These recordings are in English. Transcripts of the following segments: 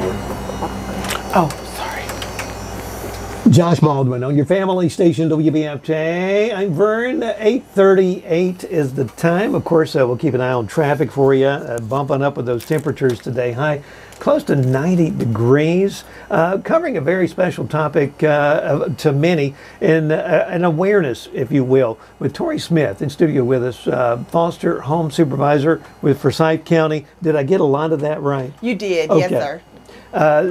Oh, sorry. Josh Baldwin on your family station, WBFJ. I'm Vern. 8:38 is the time. Of course, we'll keep an eye on traffic for you. Bumping up with those temperatures today. High close to 90 degrees. Covering a very special topic to many, in an awareness, if you will, with Torrie Smith in studio with us, foster home supervisor with Forsyth County. Did I get a lot of that right? You did, okay. Yes, sir.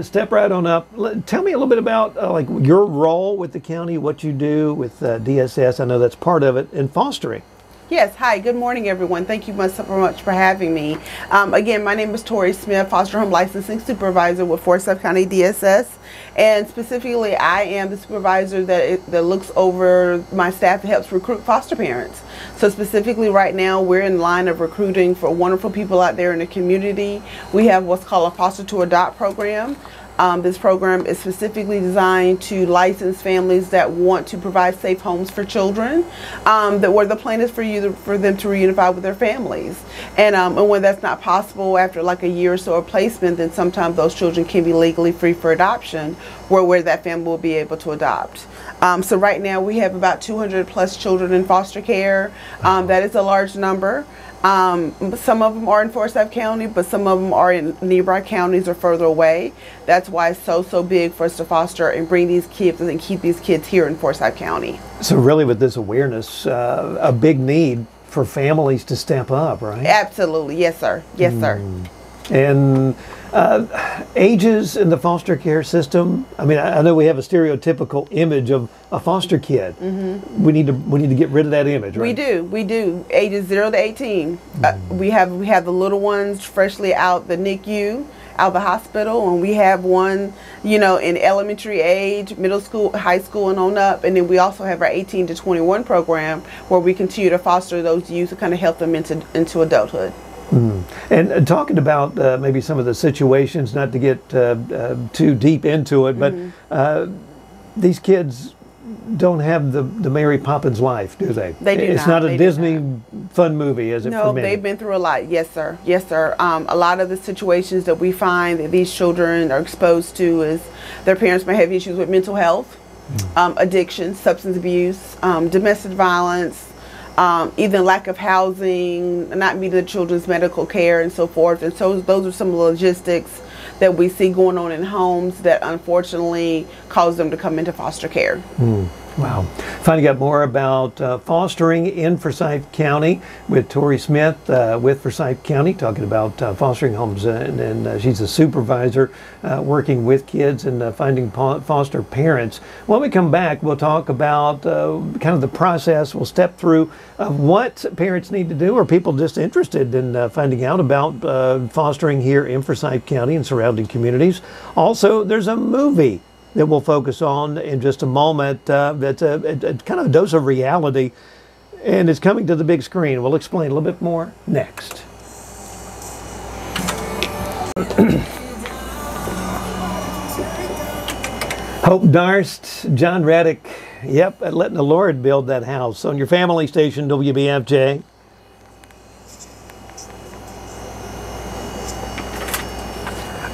Step right on up. Tell me a little bit about like your role with the county, what you do with DSS. I know that's part of it, and fostering. Yes, hi, good morning everyone. Thank you so much for having me. Again, my name is Torrie Smith, Foster Home Licensing Supervisor with Forsyth County DSS. And specifically, I am the supervisor that looks over my staff that helps recruit foster parents. So specifically right now, we're in line of recruiting for wonderful people out there in the community. We have what's called a Foster to Adopt program. This program is specifically designed to license families that want to provide safe homes for children, where the plan is for them to reunify with their families. And when that's not possible after like a year or so of placement, then sometimes those children can be legally free for adoption, where that family will be able to adopt. So right now we have about 200 plus children in foster care. That is a large number. Some of them are in Forsyth County, but some of them are in nearby counties or further away. That's why it's so big for us to foster and bring these kids and keep these kids here in Forsyth County. So really with this awareness, a big need for families to step up, right? Absolutely. Yes, sir. Yes, sir. And ages in the foster care system. I mean, I know we have a stereotypical image of a foster kid. We need to get rid of that image, right? We do. Ages 0 to 18. We have the little ones freshly out the NICU, out of the hospital, and we have one, in elementary age, middle school, high school, and on up. And then we also have our 18 to 21 program where we continue to foster those youth to kind of help them into adulthood. And talking about maybe some of the situations, not to get too deep into it, but these kids don't have the Mary Poppins life, do they? They do not. It's not a Disney fun movie, is it? No, they've been through a lot. Yes, sir. Yes, sir. A lot of the situations that we find that these children are exposed to is their parents may have issues with mental health, addiction, substance abuse, domestic violence, even lack of housing, not meeting the children's medical care and so forth. And so those are some of the logistics that we see going on in homes that unfortunately cause them to come into foster care. Wow. Finding out more about fostering in Forsyth County with Torrie Smith with Forsyth County, talking about fostering homes, and she's a supervisor working with kids and finding foster parents. When we come back, we'll talk about kind of the process. We'll step through what parents need to do, or people just interested in finding out about fostering here in Forsyth County and surrounding communities. Also, there's a movie that we'll focus on in just a moment. That's a kind of a dose of reality, and it's coming to the big screen. We'll explain a little bit more next. Hope Darst, John Raddick, yep, at letting the Lord build that house on your family station, WBFJ.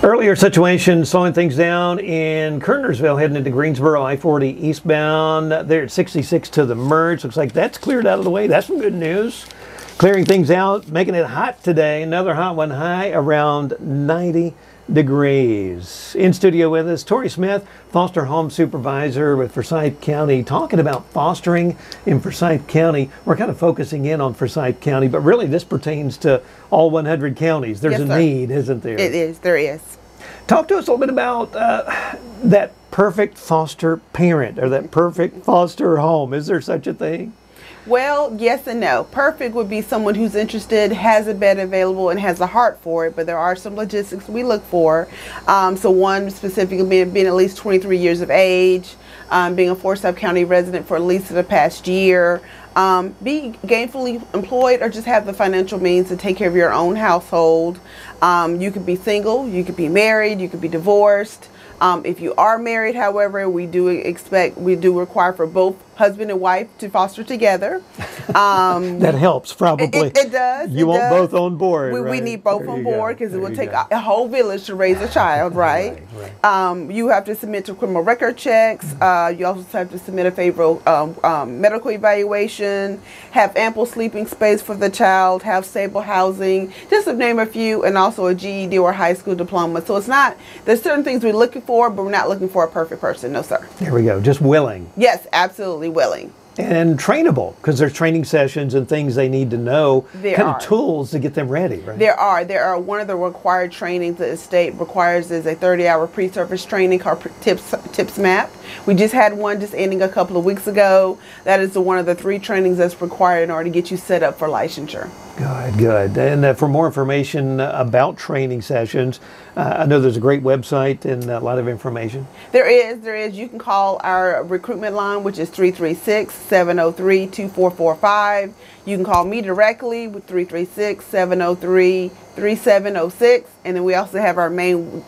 Earlier situation slowing things down in Kernersville heading into Greensboro, I-40 eastbound. There at 66 to the merge. Looks like that's cleared out of the way. That's some good news. Clearing things out, making it hot today. Another hot one, high around 90 degrees. In studio with us, Torrie Smith, foster home supervisor with Forsyth County, talking about fostering in Forsyth County. We're kind of focusing in on Forsyth County, but really this pertains to all 100 counties. There's a need, isn't there? It is. There is. Talk to us a little bit about that perfect foster parent or that perfect foster home. Is there such a thing? Well, yes and no. Perfect would be someone who's interested, has a bed available, and has a heart for it, but there are some logistics we look for. So one specifically being at least 23 years of age, being a Forsyth County resident for at least the past year, be gainfully employed or just have the financial means to take care of your own household. You could be single, you could be married, you could be divorced. If you are married, however, we do require for both husband and wife to foster together. That helps, probably. It does. You want both on board, we right? need both on board because it will take a whole village to raise a child, right? Right. You have to submit to criminal record checks. You also have to submit a favorable medical evaluation, have ample sleeping space for the child, have stable housing, just to name a few, and also a GED or high school diploma. So it's not, there's certain things we're looking for, but we're not looking for a perfect person. No, sir. There we go. Just willing. Yes, absolutely willing. And trainable, because there's training sessions and things they need to know, There tools to get them ready, right? There are. One of the required trainings that the state requires is a 30-hour pre-service training called TIPS MAP. We just had one just ending a couple of weeks ago. That is one of the 3 trainings that's required in order to get you set up for licensure. Good, good. And for more information about training sessions, I know there's a great website and a lot of information. There is. You can call our recruitment line, which is 336-703-2445. You can call me directly with 336-703-3706. And then we also have our main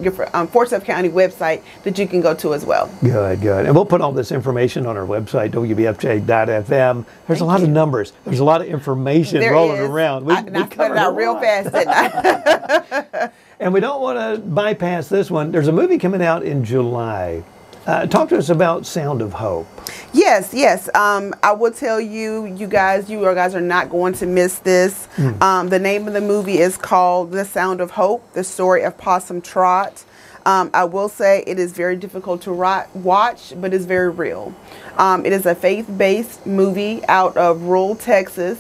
Forsyth County website that you can go to as well. Good, good. And we'll put all this information on our website, WBFJ.fm. There's a lot of numbers. There's a lot of information rolling around. We cut it out real fast, didn't I? And we don't want to bypass this one. There's a movie coming out in July. Talk to us about Sound of Hope. Yes. I will tell you, you guys are not going to miss this. The name of the movie is called The Sound of Hope, the story of Possum Trot. I will say it is very difficult to watch, but it's very real. It is a faith-based movie out of rural Texas.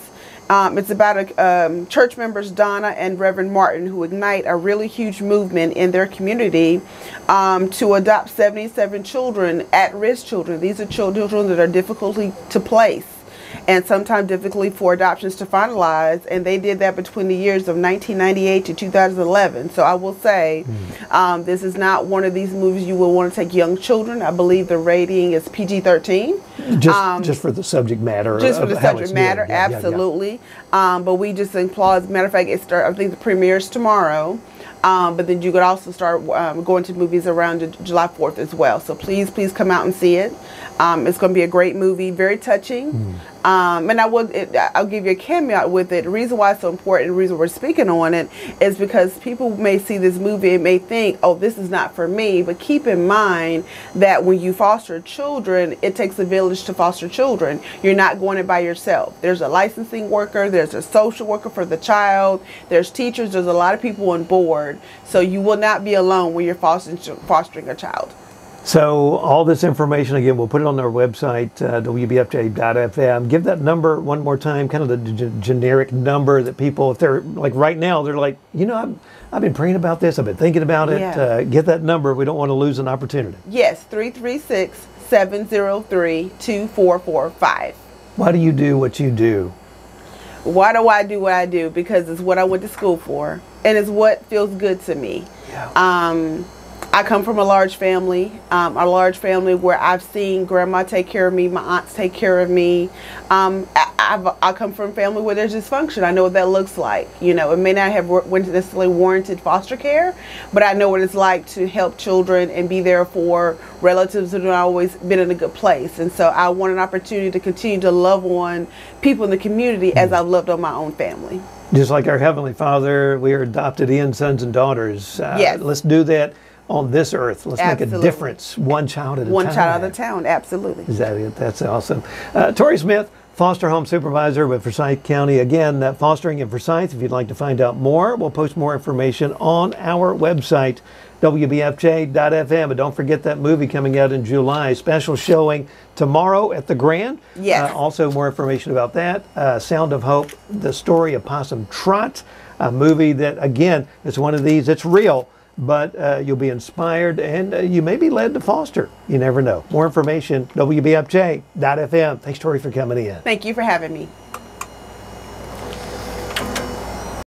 It's about church members Donna and Reverend Martin who ignite a really huge movement in their community to adopt 77 children, at-risk children. These are children that are difficult to place and sometimes difficult for adoptions to finalize. And they did that between the years of 1998 to 2011. So I will say this is not one of these movies you will want to take young children. I believe the rating is PG-13. Just for the subject matter. Just for the subject matter, absolutely. But we just applaud. As a matter of fact, I think the premieres tomorrow. But then you could also start going to movies around July 4th as well. So please come out and see it. It's going to be a great movie, very touching. And I'll give you a caveat with it. The reason why it's so important, the reason we're speaking on it, is because people may see this movie and may think, oh, this is not for me. But keep in mind that when you foster children, it takes a village to foster children. You're not going it by yourself. There's a licensing worker, there's a social worker for the child, there's teachers, there's a lot of people on board. So you will not be alone when you're fostering a child. So all this information, again, we'll put it on our website, WBFJ.fm. Give that number one more time, kind of the generic number that people, if they're like right now, they're like, you know, I've been praying about this, I've been thinking about it. Yeah. Get that number. We don't want to lose an opportunity. Yes, 336-703-2445. Why do you do what you do? Why do I do what I do? Because it's what I went to school for, and it's what feels good to me. Yeah. I come from a large family where I've seen grandma take care of me, my aunts take care of me. I come from a family where there's dysfunction. I know what that looks like. You know, it may not have necessarily warranted foster care, but I know what it's like to help children and be there for relatives who have not always been in a good place. And so I want an opportunity to continue to love on people in the community as I've loved on my own family. Just like our Heavenly Father, we are adopted in sons and daughters. Yes. Let's do that on this earth. Let's make a Absolutely. difference, one child at a time. One child at a time, absolutely. Is that it? That's awesome. Torrie Smith, Foster Home Supervisor with Forsyth County. Again, fostering in Forsyth. If you'd like to find out more, we'll post more information on our website, WBFJ.fm. But don't forget that movie coming out in July. Special showing tomorrow at the Grand. Yes. Also, more information about that. Sound of Hope, the story of Possum Trot, a movie that, again, is one of these, it's real. But you'll be inspired and you may be led to foster. You never know. More information, WBFJ.fm. Thanks, Torrie, for coming in. Thank you for having me.